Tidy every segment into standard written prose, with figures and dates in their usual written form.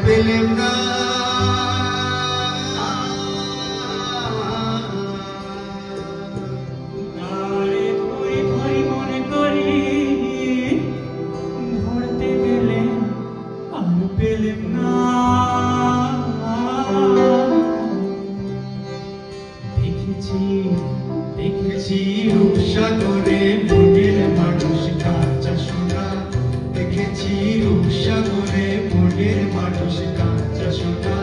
পেলেম না। পেলেম না। দেখেছি দেখেছি রূপসাগরে মনের মানুষ কাঁচা সোনা, দেখেছি রূপসাগরে মনের মানুষ কাঁচা সোনা।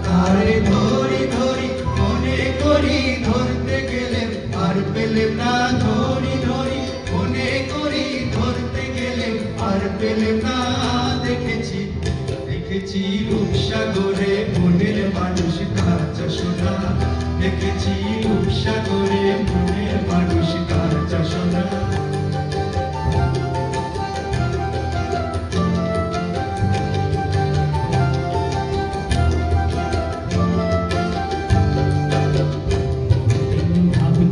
তারে ধরি ধরি মনে করি ধরতে গেলেম আর পেলেম না, ধরি ধরি মনে করি ধরতে গেলেম আর পেলেম না। দেখেছি দেখেছি রূপসাগরে মনের মানুষ কাঁচা সোনা, দেখেছি রূপসাগরে মনের মানুষ কাঁচা সোনা।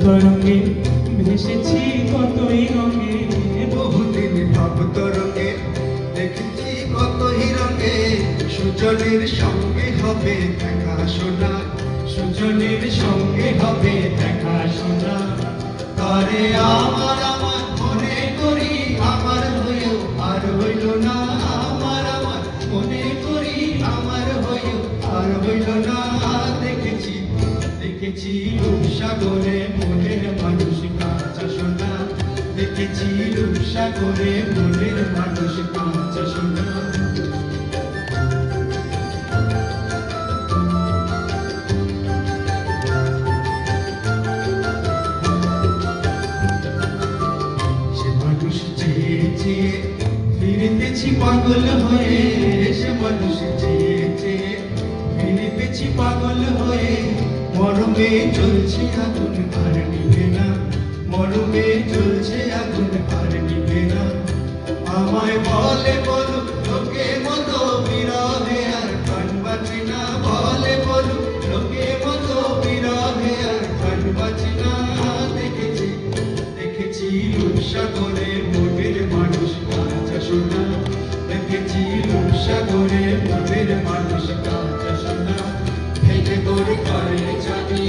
তরঙ্গে ভেসেছি কতই রঙে, বহুদিন ভাব তরঙ্গে দেখেছি কতই রঙে। সুজনের সঙ্গে হবে দেখা সোনা, সুজনের সঙ্গে হবে দেখা সোনা। তারে আমার আমার মনে করি আমার হয়েও আর হইল না, আমার আমার মনে করি আমার হয়েও আর হইল না। দেখেছি দেখেছি রূপসাগরে মনের মানুষ কাঁচা সোনা, দেখেছি রূপসাগরে মনের মানুষ কাঁচা সোনা। সে মানুষ চেয়ে চেয়ে ফিরিতেছি পাগল হয়ে, সে মানুষ চেয়ে চেয়ে ফিরিতেছি পাগল হয়ে। মরমে চলছে আগুন আর নিভে না, মরমে চলছে আগুন আর নিভে না। আমায় বলে বলু লোকে মতো বিরহে আর প্রাণ বাঁচে না, বলে বলু লোকে মতো বিরহে আর প্রাণ বাঁচে না। দেখেছি দেখেছি রূপসাগরে মনের মানুষ কাঁচা সোনা, দেখেছি রূপসাগরে মনের মানুষ কাঁচা সোনা। ভেঙে তোর ঘরে যাবি